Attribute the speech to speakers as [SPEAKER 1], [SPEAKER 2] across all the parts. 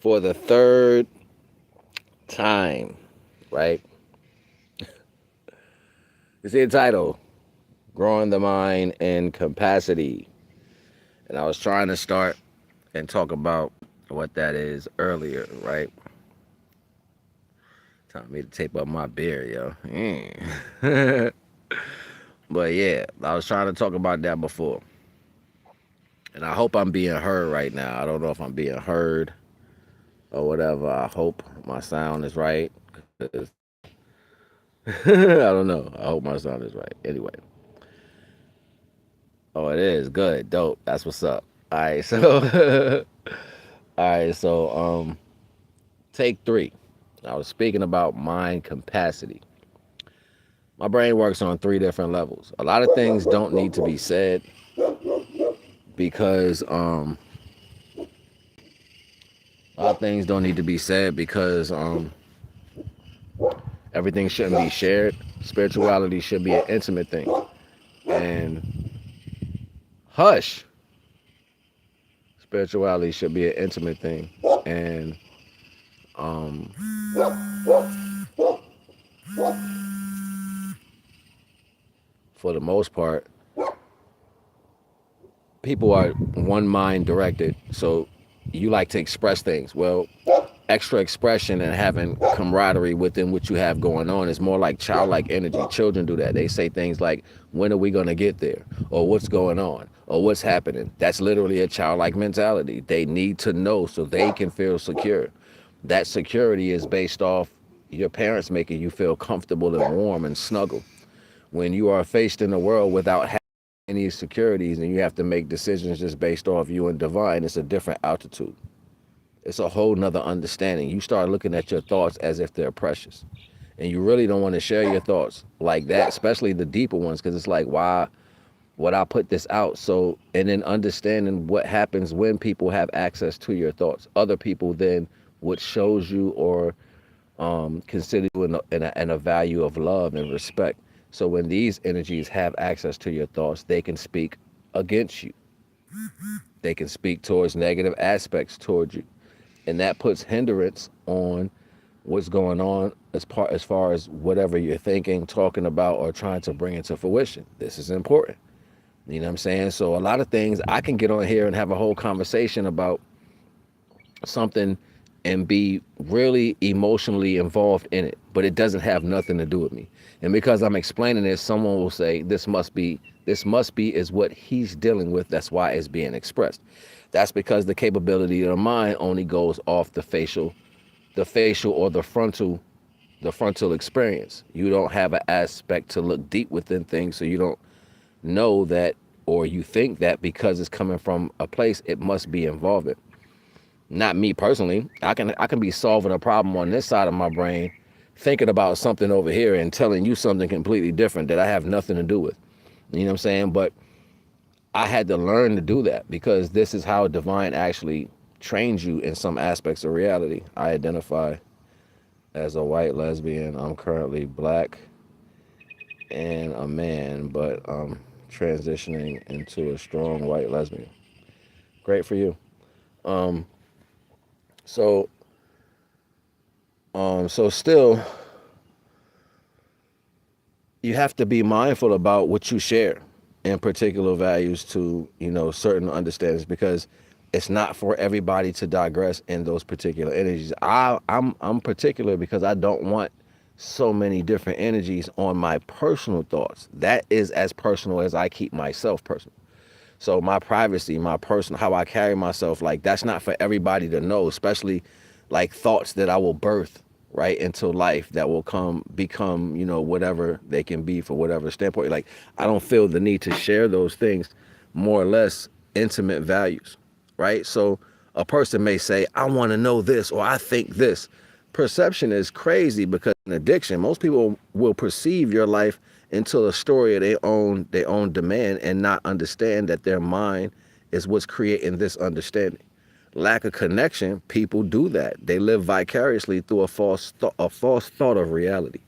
[SPEAKER 1] for the third time, right? You see the title, Growing the Mind and Capacity. And I was trying to start and talk about what that is earlier, right? Time for me to tape up my beard, yo. But yeah, I was trying to talk about that before. And I hope I'm being heard right now. I don't know if I'm being heard or whatever. I hope my sound is right. 'Cause I don't know. I hope my sound is right. Anyway. Oh, it is. Good. Dope. That's what's up. All right. So, all right. So, take three. I was speaking about mind capacity. My brain works on three different levels. A lot of things don't need to be said because a lot of things don't need to be said because everything shouldn't be shared. Spirituality should be an intimate thing. And hush, spirituality should be an intimate thing. And um, for the most part, people are one mind directed. So you like to express things. Well, extra expression and having camaraderie within what you have going on is more like childlike energy. Children do that. They say things like, when are we going to get there? Or what's going on? Or what's happening? That's literally a childlike mentality. They need to know so they can feel secure. That security is based off your parents making you feel comfortable and warm and snuggle. When you are faced in the world without having any securities and you have to make decisions just based off you and divine, it's a different altitude. It's a whole nother understanding. You start looking at your thoughts as if they're precious. And you really don't want to share your thoughts like that, especially the deeper ones, because it's like, why would I put this out? So, and then understanding what happens when people have access to your thoughts. Other people then what shows you or consider you in a value of love and respect. So when these energies have access to your thoughts, they can speak against you. They can speak towards negative aspects towards you. And that puts hindrance on what's going on as far as whatever you're thinking, talking about, or trying to bring into fruition. This is important. You know what I'm saying? So a lot of things I can get on here and have a whole conversation about something and be really emotionally involved in it, but it doesn't have nothing to do with me. And because I'm explaining this, someone will say, this must be is what he's dealing with. That's why it's being expressed. That's because the capability of the mind only goes off the facial or the frontal experience. You don't have an aspect to look deep within things, so you don't know that, or you think that because it's coming from a place, it must be involvement. Not me personally. I can be solving a problem on this side of my brain, thinking about something over here and telling you something completely different that I have nothing to do with. You know what I'm saying? But I had to learn to do that because this is how divine actually trains you in some aspects of reality. I identify as a white lesbian. I'm currently black and a man, but I'm transitioning into a strong white lesbian. Great for you. Um, so, so still, you have to be mindful about what you share in particular values to, certain understandings because it's not for everybody to digress in those particular energies. I'm particular because I don't want so many different energies on my personal thoughts. That is as personal as I keep myself personal. So my privacy, my personal, how I carry myself, like that's not for everybody to know, especially like thoughts that I will birth right into life that will become, whatever they can be for whatever standpoint. Like I don't feel the need to share those things, more or less intimate values, right? So a person may say, I want to know this, or I think this. Perception is crazy because in addiction, most people will perceive your life into a story of their own demand and not understand that their mind is what's creating this understanding. Lack of connection, people do that. They live vicariously through a false thought of reality,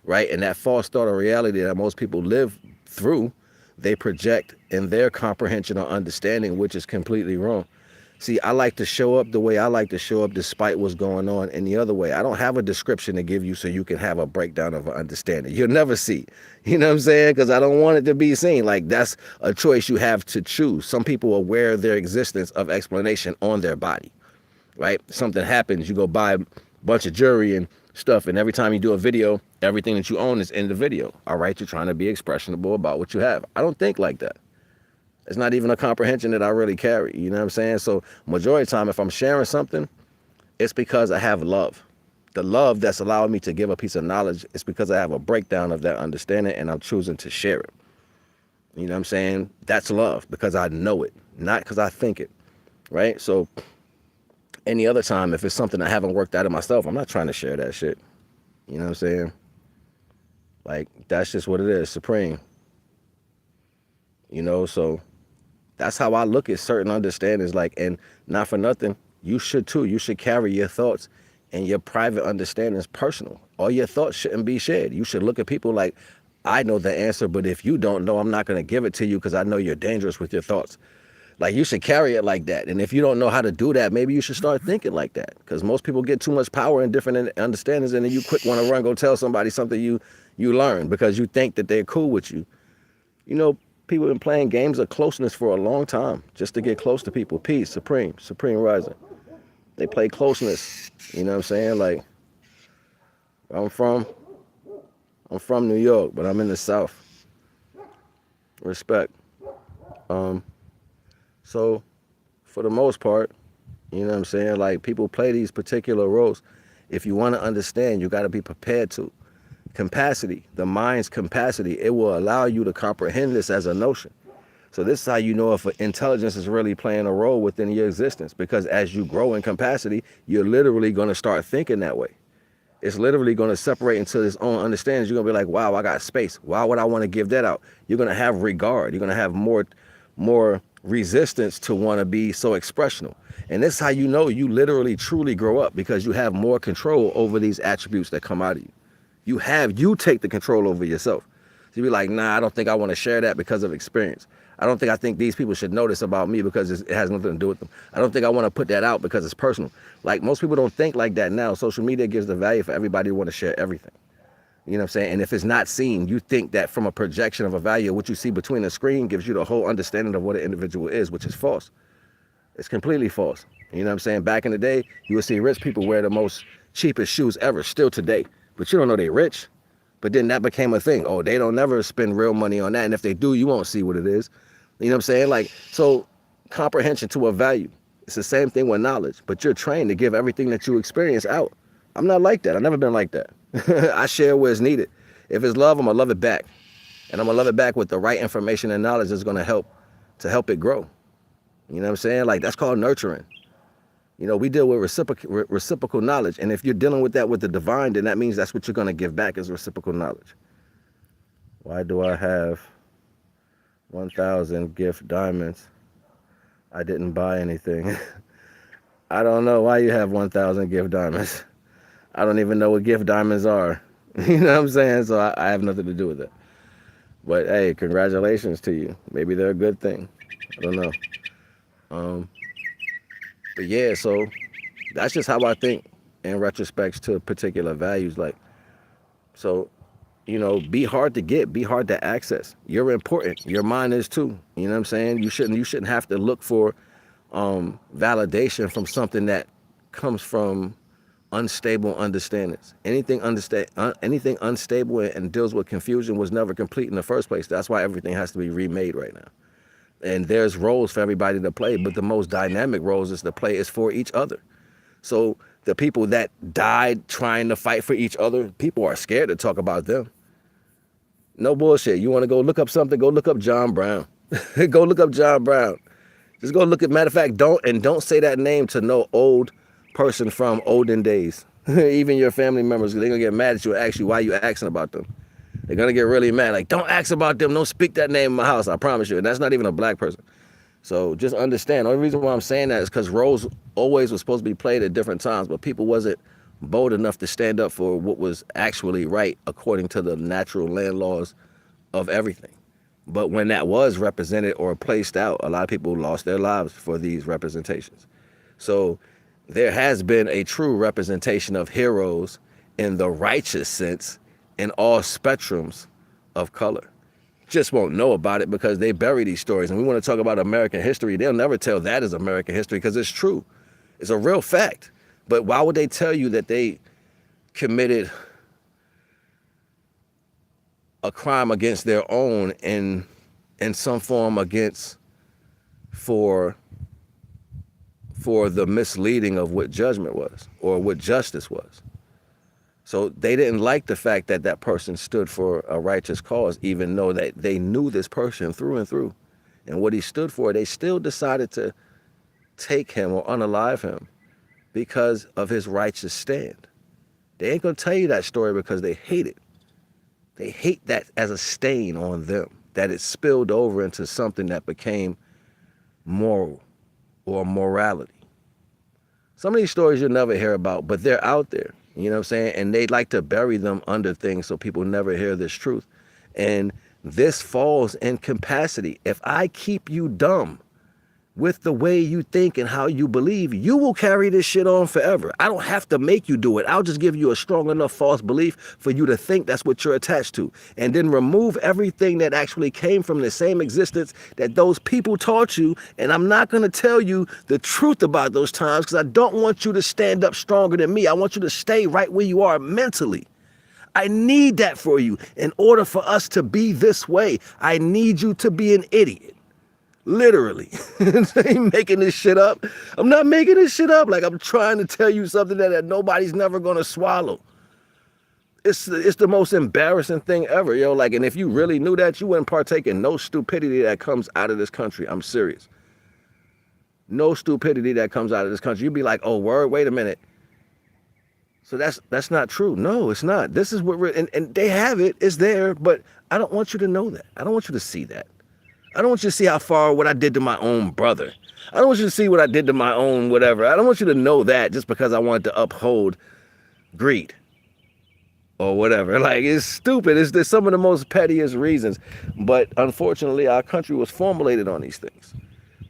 [SPEAKER 1] right? And that false thought of reality that most people live through, they project in their comprehension or understanding, which is completely wrong. See, I like to show up the way I like to show up despite what's going on in the other way. I don't have a description to give you so you can have a breakdown of an understanding. You'll never see. You know what I'm saying? Because I don't want it to be seen. Like, that's a choice you have to choose. Some people are aware of their existence of explanation on their body, right? Something happens, you go buy a bunch of jewelry and stuff, and every time you do a video, everything that you own is in the video. All right, you're trying to be expressionable about what you have. I don't think like that. It's not even a comprehension that I really carry. You know what I'm saying? So majority of the time, if I'm sharing something, it's because I have love. The love that's allowing me to give a piece of knowledge is because I have a breakdown of that understanding and I'm choosing to share it. You know what I'm saying? That's love because I know it, not because I think it, right? So any other time, if it's something I haven't worked out of myself, I'm not trying to share that shit. You know what I'm saying? Like, that's just what it is, supreme. You know, so that's how I look at certain understandings. Like, and not for nothing, you should too. You should carry your thoughts and your private understandings personal. All your thoughts shouldn't be shared. You should look at people like, I know the answer, but if you don't know, I'm not going to give it to you because I know you're dangerous with your thoughts. Like, you should carry it like that. And if you don't know how to do that, maybe you should start thinking like that. Because most people get too much power and different understandings, and then you quick want to run, go tell somebody something you learned because you think that they're cool with you. You know, people have been playing games of closeness for a long time just to get close to people. Peace, supreme rising. They play closeness. You know what I'm saying? Like, I'm from New York, but I'm in the South. Respect. So for the most part, you know what I'm saying? Like, people play these particular roles. If you want to understand, you got to be prepared to. Capacity, the mind's capacity, it will allow you to comprehend this as a notion. So this is how you know if intelligence is really playing a role within your existence, because as you grow in capacity, you're literally going to start thinking that way. It's literally going to separate into its own understanding. You're going to be like, wow, I got space. Why would I want to give that out? You're going to have regard. You're going to have more resistance to want to be so expressional. And this is how you know you literally truly grow up, because you have more control over these attributes that come out of you. You take the control over yourself. So you be like, nah, I don't think I want to share that because of experience. I think these people should know this about me because it has nothing to do with them. I don't think I want to put that out because it's personal. Like, most people don't think like that now. Social media gives the value for everybody who want to share everything. You know what I'm saying? And if it's not seen, you think that from a projection of a value, what you see between the screen gives you the whole understanding of what an individual is, which is false. It's completely false. You know what I'm saying? Back in the day, you would see rich people wear the most cheapest shoes ever, still today. But you don't know they're rich. But then that became a thing. Oh, they don't never spend real money on that. And if they do, you won't see what it is. You know what I'm saying? Like, so comprehension to a value. It's the same thing with knowledge, but you're trained to give everything that you experience out. I'm not like that. I've never been like that. I share where it's needed. If it's love, I'm going to love it back. And I'm going to love it back with the right information and knowledge that's going to help it grow. You know what I'm saying? Like, that's called nurturing. You know, we deal with reciprocal knowledge. And if you're dealing with that with the divine, then that means that's what you're going to give back is reciprocal knowledge. Why do I have 1,000 gift diamonds? I didn't buy anything. I don't know why you have 1,000 gift diamonds. I don't even know what gift diamonds are. You know what I'm saying? So I have nothing to do with it. But hey, congratulations to you. Maybe they're a good thing. I don't know. But yeah, so that's just how I think in retrospects to particular values. Like, so, you know, be hard to get, be hard to access. You're important. Your mind is too. You know what I'm saying? You shouldn't have to look for validation from something that comes from unstable understandings. Anything unstable and deals with confusion was never complete in the first place. That's why everything has to be remade right now. And there's roles for everybody to play, but the most dynamic roles is to play is for each other. So the people that died trying to fight for each other, people are scared to talk about them. No bullshit. You want to go look up something, go look up John Brown. Go look up John Brown. Just go look at, matter of fact, don't say that name to no old person from olden days. Even your family members, they're going to get mad at you and ask you why you asking about them. They're going to get really mad. Like, don't ask about them. Don't speak that name in my house. I promise you. And that's not even a black person. So just understand. The only reason why I'm saying that is because roles always was supposed to be played at different times, but people wasn't bold enough to stand up for what was actually right according to the natural land laws of everything. But when that was represented or placed out, a lot of people lost their lives for these representations. So there has been a true representation of heroes in the righteous sense in all spectrums of color. Just won't know about it because they bury these stories. And we want to talk about American history. They'll never tell that as American history because it's true. It's a real fact. But why would they tell you that they committed a crime against their own in some form against for the misleading of what judgment was or what justice was? So they didn't like the fact that that person stood for a righteous cause, even though that they knew this person through and through. And what he stood for, they still decided to take him or unalive him because of his righteous stand. They ain't gonna tell you that story because they hate it. They hate that as a stain on them, that it spilled over into something that became moral or morality. Some of these stories you'll never hear about, but they're out there. You know what I'm saying? And they like to bury them under things so people never hear this truth. And this falls in capacity. If I keep you dumb with the way you think and how you believe, you will carry this shit on forever. I don't have to make you do it. I'll just give you a strong enough false belief for you to think that's what you're attached to. And then remove everything that actually came from the same existence that those people taught you. And I'm not going to tell you the truth about those times because I don't want you to stand up stronger than me. I want you to stay right where you are mentally. I need that for you. In order for us to be this way, I need you to be an idiot. Literally. I ain't making this shit up. I'm not making this shit up. Like, I'm trying to tell you something that nobody's never gonna swallow. It's the most embarrassing thing ever, yo. Like, and if you really knew that, you wouldn't partake in no stupidity that comes out of this country. I'm serious. No stupidity that comes out of this country. You'd be like, oh, word, wait a minute. So that's not true. No, it's not. This is what and they have it. It's there, but I don't want you to know that. I don't want you to see that. I don't want you to see how far what I did to my own brother. I don't want you to see what I did to my own whatever. I don't want you to know that just because I wanted to uphold greed or whatever. Like, it's stupid. There's some of the most pettiest reasons. But unfortunately, our country was formulated on these things.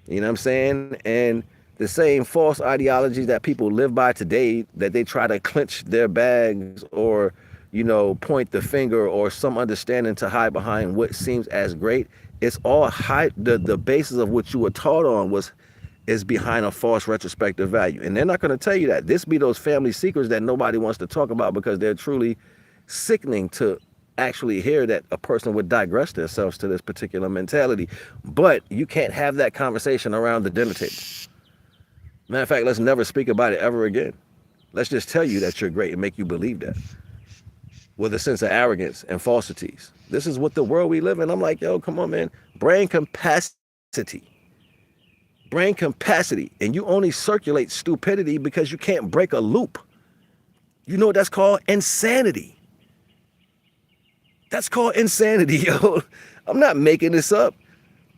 [SPEAKER 1] You know what I'm saying? And the same false ideologies that people live by today, that they try to clench their bags or, you know, point the finger or some understanding to hide behind what seems as great. It's all the basis of what you were taught on is behind a false retrospective value. And they're not going to tell you that. This be those family secrets that nobody wants to talk about because they're truly sickening to actually hear that a person would digress themselves to this particular mentality. But you can't have that conversation around the dinner table. Matter of fact, let's never speak about it ever again. Let's just tell you that you're great and make you believe that with a sense of arrogance and falsities. This is what the world we live in. I'm like, yo, come on, man. Brain capacity. Brain capacity. And you only circulate stupidity because you can't break a loop. You know what that's called? Insanity. That's called insanity, yo. I'm not making this up.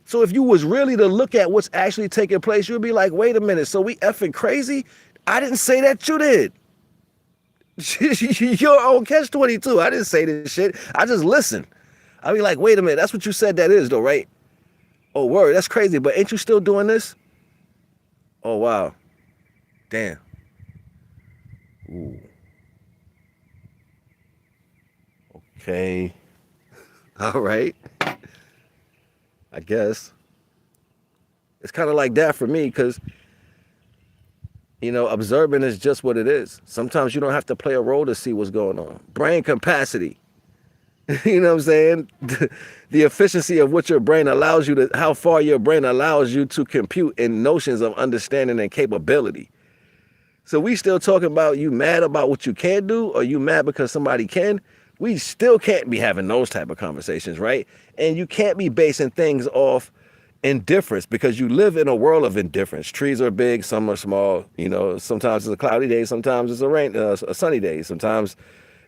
[SPEAKER 1] So if you was really to look at what's actually taking place, you'd be like, wait a minute, so we effing crazy? I didn't say that, you did. You're on catch-22. I didn't say this shit. I just listened. I'd be like, wait a minute, that's what you said that is though, right? Oh, word, that's crazy, but ain't you still doing this? Oh, wow. Damn. Ooh. Okay. All right. I guess. It's kind of like that for me because, you know, observing is just what it is. Sometimes you don't have to play a role to see what's going on. Brain capacity. You know what I'm saying? The efficiency of what your brain allows you to, how far your brain allows you to compute in notions of understanding and capability. So we still talking about you mad about what you can't do or you mad because somebody can. We still can't be having those type of conversations, right? And you can't be basing things off indifference because you live in a world of indifference. Trees are big, some are small. You know, sometimes it's a cloudy day, sometimes it's a sunny day. Sometimes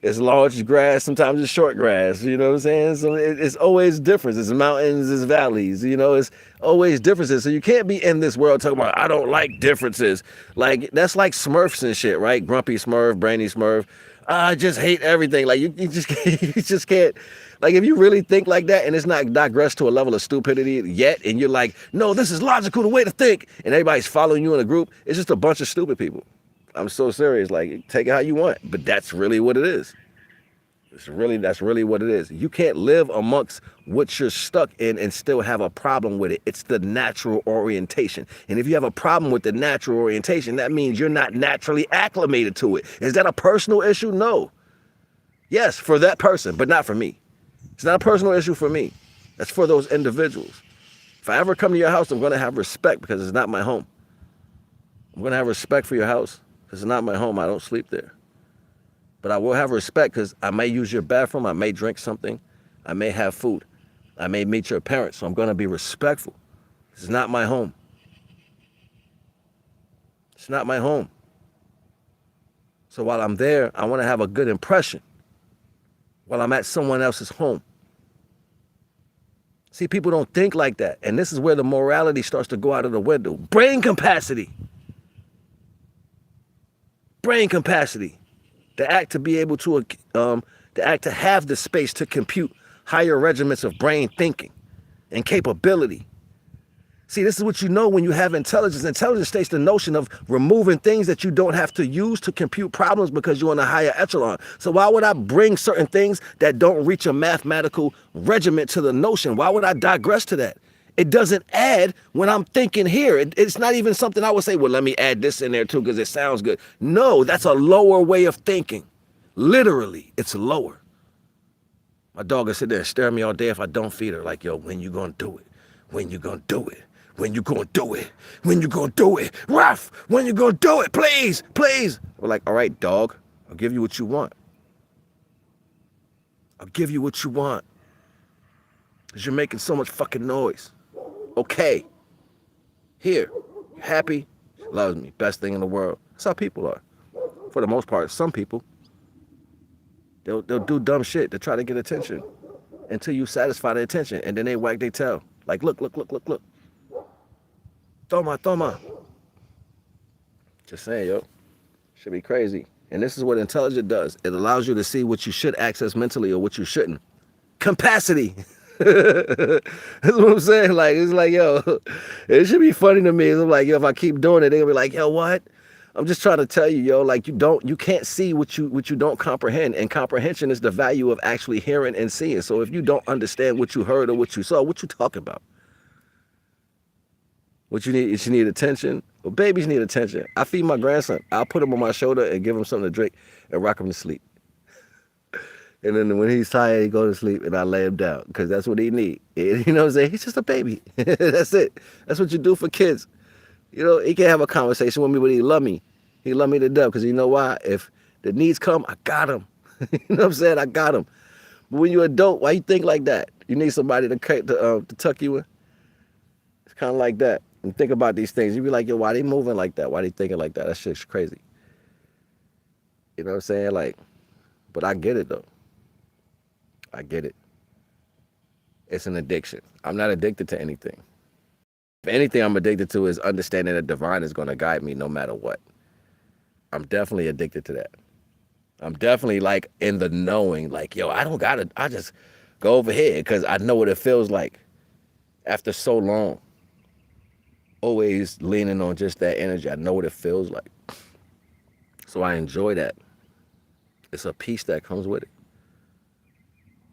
[SPEAKER 1] It's large grass, sometimes it's short grass, you know what I'm saying? So it's always difference. It's mountains, it's valleys, you know, it's always differences. So you can't be in this world talking about, I don't like differences. Like, that's like Smurfs and shit, right? Grumpy Smurf, Brainy Smurf. I just hate everything. Like, you just can't, you just can't. Like, if you really think like that and it's not digressed to a level of stupidity yet, and you're like, no, this is logical, the way to think, and everybody's following you in a group, it's just a bunch of stupid people. I'm so serious. Like, take it how you want, but that's really what it is. That's really what it is. You can't live amongst what you're stuck in and still have a problem with it. It's the natural orientation. And if you have a problem with the natural orientation, that means you're not naturally acclimated to it. Is that a personal issue? No. Yes, for that person, but not for me. It's not a personal issue for me. That's for those individuals. If I ever come to your house, I'm going to have respect because it's not my home. I'm going to have respect for your house because it's not my home. I don't sleep there. But I will have respect because I may use your bathroom. I may drink something. I may have food. I may meet your parents. So I'm going to be respectful. This is not my home. It's not my home. So while I'm there, I want to have a good impression while I'm at someone else's home. See, people don't think like that. And this is where the morality starts to go out of the window. Brain capacity. Brain capacity. The act to be able to, the act to have the space to compute higher regiments of brain thinking and capability. See, this is what you know when you have intelligence. Intelligence states the notion of removing things that you don't have to use to compute problems because you're in a higher echelon. So why would I bring certain things that don't reach a mathematical regiment to the notion? Why would I digress to that? It doesn't add when I'm thinking here. It's not even something I would say, well, let me add this in there too because it sounds good. No, that's a lower way of thinking. Literally, it's lower. My dog will sit there and stare at me all day if I don't feed her. Like, yo, when you gonna do it? When you gonna do it? When you gonna do it? When you gonna do it? Ruff, when you gonna do it? Please, please. We're like, all right, dog, I'll give you what you want. I'll give you what you want. Because you're making so much fucking noise. Okay. Here. Happy. She loves me. Best thing in the world. That's how people are. For the most part, some people, they'll do dumb shit to try to get attention until you satisfy the attention. And then they wag their tail. Like, look, look, look, look, look. Toma, toma. Just saying, yo. Should be crazy. And this is what intelligence does. It allows you to see what you should access mentally or what you shouldn't. Capacity. That's what I'm saying. Like, it's like, yo, it should be funny to me. It's like, yo, if I keep doing it, they're gonna be like, yo, what? I'm just trying to tell you, yo, like, you can't see what you don't comprehend. And comprehension is the value of actually hearing and seeing. So if you don't understand what you heard or what you saw, what you talking about? What you need is you need attention. Well, babies need attention. I feed my grandson. I'll put him on my shoulder and give him something to drink and rock him to sleep. And then when he's tired, he goes to sleep and I lay him down because that's what he needs. You know what I'm saying? He's just a baby. That's it. That's what you do for kids. You know, he can't have a conversation with me, but he love me. He love me to death because you know why? If the needs come, I got him. You know what I'm saying? I got him. But when you're an adult, why you think like that? You need somebody to tuck you in. It's kind of like that. And think about these things. You be like, yo, why they moving like that? Why they thinking like that? That shit's crazy. You know what I'm saying? Like, but I get it though. I get it. It's an addiction. I'm not addicted to anything. If anything I'm addicted to is understanding that divine is going to guide me no matter what. I'm definitely addicted to that. I'm definitely like in the knowing, like, yo, I just go over here because I know what it feels like after so long. Always leaning on just that energy. I know what it feels like. So I enjoy that. It's a peace that comes with it.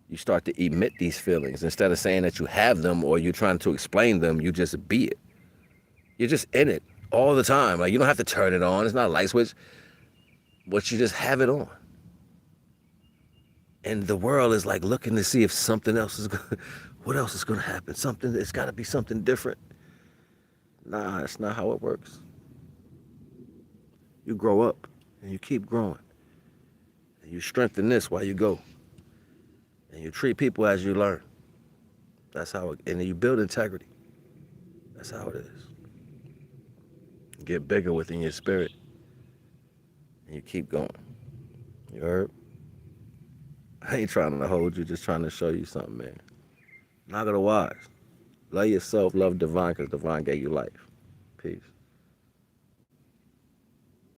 [SPEAKER 1] You start to emit these feelings. Instead of saying that you have them or you're trying to explain them, you just be it. You're just in it all the time. Like, you don't have to turn it on. It's not a light switch. But you just have it on. And the world is like looking to see if something else is going to, what else is going to happen? It's got to be something different. Nah, that's not how it works. You grow up and you keep growing. And you strengthen this while you go. And you treat people as you learn. That's how it, and then you build integrity. That's how it is. You get bigger within your spirit. And you keep going. You heard? I ain't trying to hold you, just trying to show you something, man. NAGA the Wise. Love yourself, love divine, because divine gave you life. Peace.